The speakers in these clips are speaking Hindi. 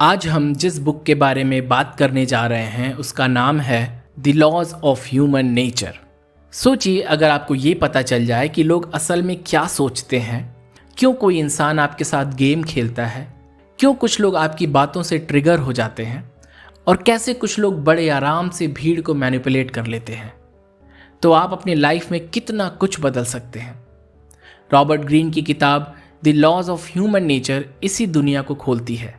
आज हम जिस बुक के बारे में बात करने जा रहे हैं उसका नाम है the laws of human nature. सोचिए अगर आपको ये पता चल जाए कि लोग असल में क्या सोचते हैं, क्यों कोई इंसान आपके साथ गेम खेलता है, क्यों कुछ लोग आपकी बातों से ट्रिगर हो जाते हैं और कैसे कुछ लोग बड़े आराम से भीड़ को मैनिपुलेट कर लेते हैं, तो आप अपनी लाइफ में कितना कुछ बदल सकते हैं। रॉबर्ट ग्रीन की किताब the laws of human nature इसी दुनिया को खोलती है।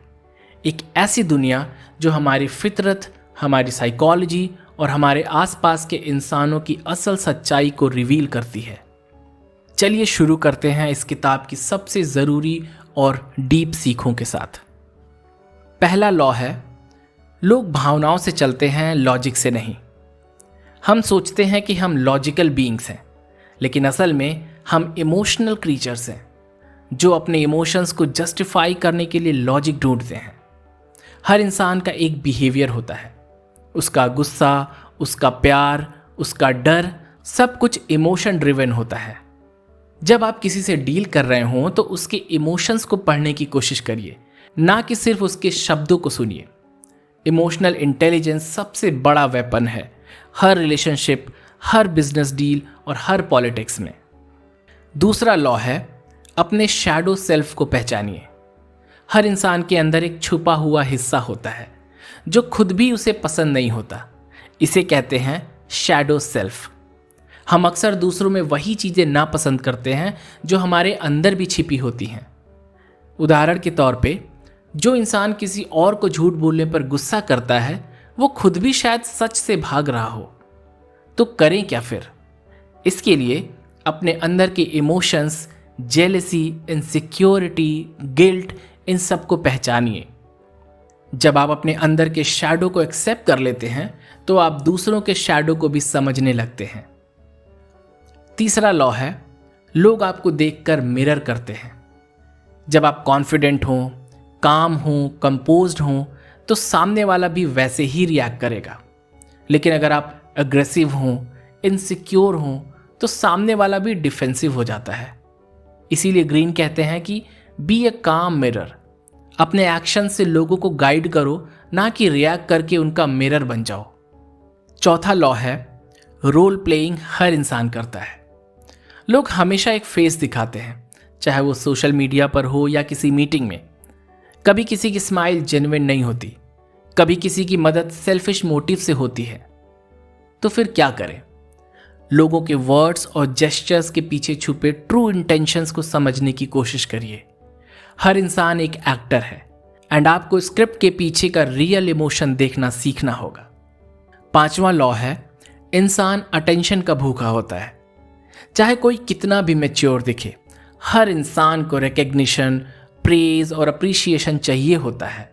एक ऐसी दुनिया जो हमारी फितरत, हमारी साइकोलॉजी और हमारे आसपास के इंसानों की असल सच्चाई को रिवील करती है। चलिए शुरू करते हैं इस किताब की सबसे ज़रूरी और डीप सीखों के साथ। पहला लॉ है, लोग भावनाओं से चलते हैं, लॉजिक से नहीं। हम सोचते हैं कि हम लॉजिकल बीइंग्स हैं, लेकिन असल में हम इमोशनल क्रीचर्स हैं जो अपने इमोशंस को जस्टिफाई करने के लिए लॉजिक ढूंढते हैं। हर इंसान का एक बिहेवियर होता है, उसका गुस्सा, उसका प्यार, उसका डर, सब कुछ इमोशन ड्रिवन होता है। जब आप किसी से डील कर रहे हों तो उसके इमोशंस को पढ़ने की कोशिश करिए, ना कि सिर्फ उसके शब्दों को सुनिए। इमोशनल इंटेलिजेंस सबसे बड़ा वेपन है हर रिलेशनशिप, हर बिजनेस डील और हर पॉलिटिक्स में। दूसरा लॉ है, अपने शैडो सेल्फ को पहचानिए। हर इंसान के अंदर एक छुपा हुआ हिस्सा होता है जो खुद भी उसे पसंद नहीं होता। इसे कहते हैं शैडो सेल्फ। हम अक्सर दूसरों में वही चीज़ें नापसंद करते हैं जो हमारे अंदर भी छिपी होती हैं। उदाहरण के तौर पे, जो इंसान किसी और को झूठ बोलने पर गुस्सा करता है वो खुद भी शायद सच से भाग रहा हो। तो करें क्या फिर? इसके लिए अपने अंदर के इमोशंस, जेलसी, इनसिक्योरिटी, गिल्ट, इन सब को पहचानिए। जब आप अपने अंदर के शैडो को एक्सेप्ट कर लेते हैं तो आप दूसरों के शैडो को भी समझने लगते हैं। तीसरा लॉ है, लोग आपको देखकर मिरर करते हैं। जब आप कॉन्फिडेंट हों, काम हों, कंपोज्ड हों तो सामने वाला भी वैसे ही रिएक्ट करेगा। लेकिन अगर आप अग्रेसिव हों, इनसिक्योर हों तो सामने वाला भी डिफेंसिव हो जाता है। इसीलिए ग्रीन कहते हैं कि बी ए काम मिरर। अपने एक्शन से लोगों को गाइड करो, ना कि रिएक्ट करके उनका मिरर बन जाओ। चौथा लॉ है, रोल प्लेइंग हर इंसान करता है। लोग हमेशा एक फेस दिखाते हैं, चाहे वो सोशल मीडिया पर हो या किसी मीटिंग में। कभी किसी की स्माइल जेन्युइन नहीं होती, कभी किसी की मदद सेल्फिश मोटिव से होती है। तो फिर क्या करें? लोगों के वर्ड्स और जेस्चर्स के पीछे छुपे ट्रू इंटेंशंस को समझने की कोशिश करिए। हर इंसान एक एक्टर है एंड आपको स्क्रिप्ट के पीछे का रियल इमोशन देखना सीखना होगा। पांचवा लॉ है, इंसान अटेंशन का भूखा होता है। चाहे कोई कितना भी मैच्योर दिखे, हर इंसान को रिकग्निशन, प्रेज और अप्रिशिएशन चाहिए होता है।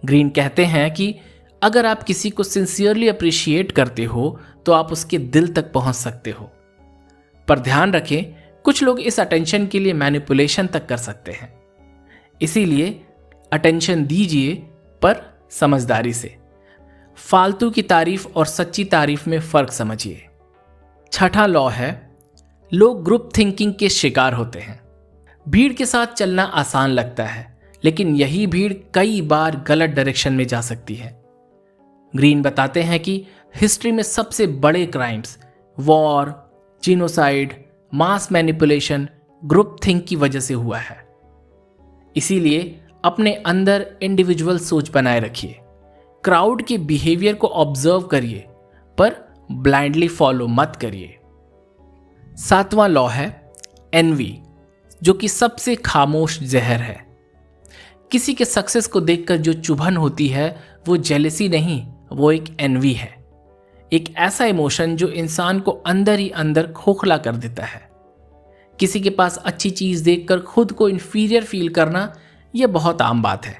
ग्रीन कहते हैं कि अगर आप किसी को सिंसियरली अप्रिशिएट करते हो तो आप उसके दिल तक पहुंच सकते हो। पर ध्यान रखें, कुछ लोग इस अटेंशन के लिए मैनिपुलेशन तक कर सकते हैं। इसीलिए अटेंशन दीजिए, पर समझदारी से। फालतू की तारीफ और सच्ची तारीफ में फर्क समझिए। छठा लॉ है, लोग ग्रुप थिंकिंग के शिकार होते हैं। भीड़ के साथ चलना आसान लगता है, लेकिन यही भीड़ कई बार गलत डायरेक्शन में जा सकती है। ग्रीन बताते हैं कि हिस्ट्री में सबसे बड़े क्राइम्स, वॉर, जीनोसाइड, मास मैनिपुलेशन ग्रुप थिंक की वजह से हुआ है। इसीलिए अपने अंदर इंडिविजुअल सोच बनाए रखिए। क्राउड के बिहेवियर को ऑब्जर्व करिए, पर ब्लाइंडली फॉलो मत करिए। सातवां लॉ है, एनवी, जो कि सबसे खामोश जहर है। किसी के सक्सेस को देखकर जो चुभन होती है वो जेलसी नहीं, वो एक एनवी है। एक ऐसा इमोशन जो इंसान को अंदर ही अंदर खोखला कर देता है। किसी के पास अच्छी चीज देखकर खुद को इंफीरियर फील करना, यह बहुत आम बात है।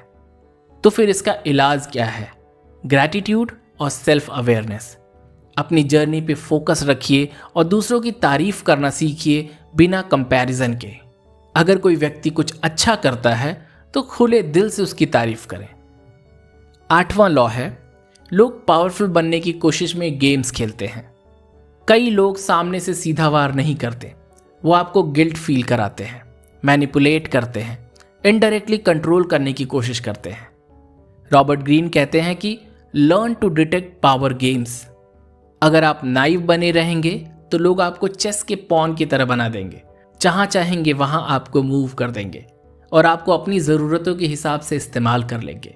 तो फिर इसका इलाज क्या है? ग्रैटिट्यूड और सेल्फ अवेयरनेस। अपनी जर्नी पे फोकस रखिए और दूसरों की तारीफ करना सीखिए, बिना कंपैरिजन के। अगर कोई व्यक्ति कुछ अच्छा करता है तो खुले दिल से उसकी तारीफ करें। आठवां लॉ है, लोग पावरफुल बनने की कोशिश में गेम्स खेलते हैं। कई लोग सामने से सीधा वार नहीं करते, वो आपको गिल्ट फील कराते हैं, मैनिपुलेट करते हैं, इनडायरेक्टली कंट्रोल करने की कोशिश करते हैं। रॉबर्ट ग्रीन कहते हैं कि learn to detect power games. अगर आप नाइव बने रहेंगे तो लोग आपको चेस के पॉन की तरह बना देंगे, जहां चाहेंगे वहां आपको मूव कर देंगे और आपको अपनी ज़रूरतों के हिसाब से इस्तेमाल कर लेंगे।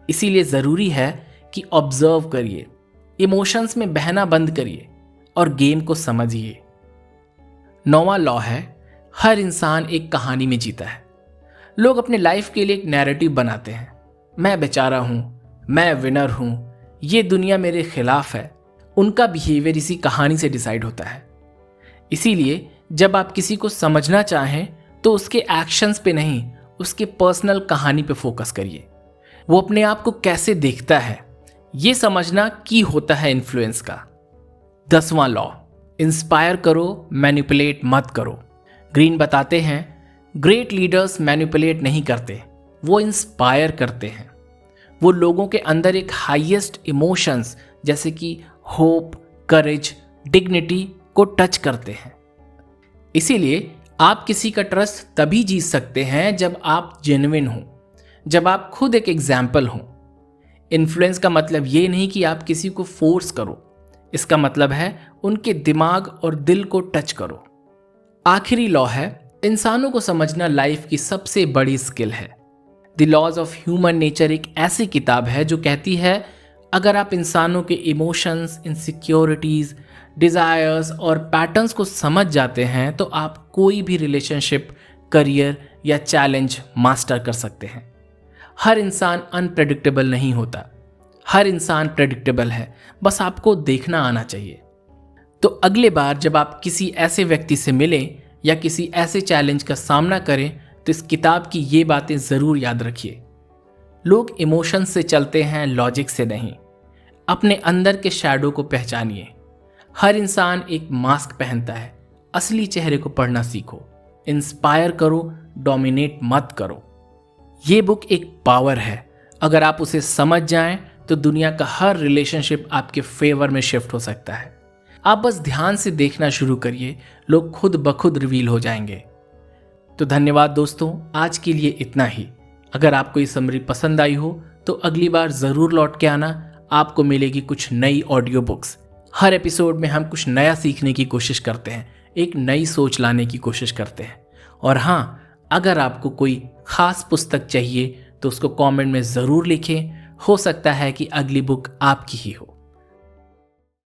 इसीलिए ज़रूरी है कि ऑब्जर्व करिए, इमोशंस में बहना बंद करिए और गेम को समझिए। 9वां लॉ है, हर इंसान एक कहानी में जीता है। लोग अपने लाइफ के लिए एक नैरेटिव बनाते हैं, मैं बेचारा हूं, मैं विनर हूं, ये दुनिया मेरे खिलाफ है। उनका बिहेवियर इसी कहानी से डिसाइड होता है। इसीलिए जब आप किसी को समझना चाहें तो उसके एक्शंस पे नहीं, उसके पर्सनल कहानी पे फोकस करिए। वो अपने आप को कैसे देखता है, ये समझना की होता है इन्फ्लुएंस का। 10वां लॉ, इंस्पायर करो, मैनिपुलेट मत करो। ग्रीन बताते हैं, ग्रेट लीडर्स मैनिपुलेट नहीं करते, वो इंस्पायर करते हैं। वो लोगों के अंदर एक हाईएस्ट इमोशंस जैसे कि होप, करेज, डिग्निटी को टच करते हैं। इसीलिए आप किसी का ट्रस्ट तभी जीत सकते हैं जब आप जेन्युइन हो, जब आप खुद एक एग्जाम्पल हो। इन्फ्लुएंस का मतलब ये नहीं कि आप किसी को फोर्स करो, इसका मतलब है उनके दिमाग और दिल को टच करो। आखिरी लॉ है, इंसानों को समझना लाइफ की सबसे बड़ी स्किल है। The laws of human nature एक ऐसी किताब है जो कहती है अगर आप इंसानों के इमोशंस, इनसिक्योरिटीज, डिज़ायर्स और पैटर्न्स को समझ जाते हैं तो आप कोई भी रिलेशनशिप, करियर या चैलेंज मास्टर कर सकते हैं। हर इंसान अनप्रेडिक्टेबल नहीं होता, हर इंसान प्रेडिक्टेबल है, बस आपको देखना आना चाहिए। तो अगले बार जब आप किसी ऐसे व्यक्ति से मिलें या किसी ऐसे चैलेंज का सामना करें तो इस किताब की ये बातें ज़रूर याद रखिए। लोग इमोशंस से चलते हैं, लॉजिक से नहीं। अपने अंदर के शैडो को पहचानिए। हर इंसान एक मास्क पहनता है, असली चेहरे को पढ़ना सीखो। इंस्पायर करो, डोमिनेट मत करो। ये बुक एक पावर है, अगर आप उसे समझ जाएं तो दुनिया का हर रिलेशनशिप आपके फेवर में शिफ्ट हो सकता है। आप बस ध्यान से देखना शुरू करिए, लोग खुद ब खुद रिवील हो जाएंगे। तो धन्यवाद दोस्तों, आज के लिए इतना ही। अगर आपको ये समरी पसंद आई हो तो अगली बार ज़रूर लौट के आना, आपको मिलेगी कुछ नई ऑडियो बुक्स। हर एपिसोड में हम कुछ नया सीखने की कोशिश करते हैं, एक नई सोच लाने की कोशिश करते हैं। और हाँ, अगर आपको कोई खास पुस्तक चाहिए तो उसको कमेंट में ज़रूर लिखें, हो सकता है कि अगली बुक आपकी ही हो।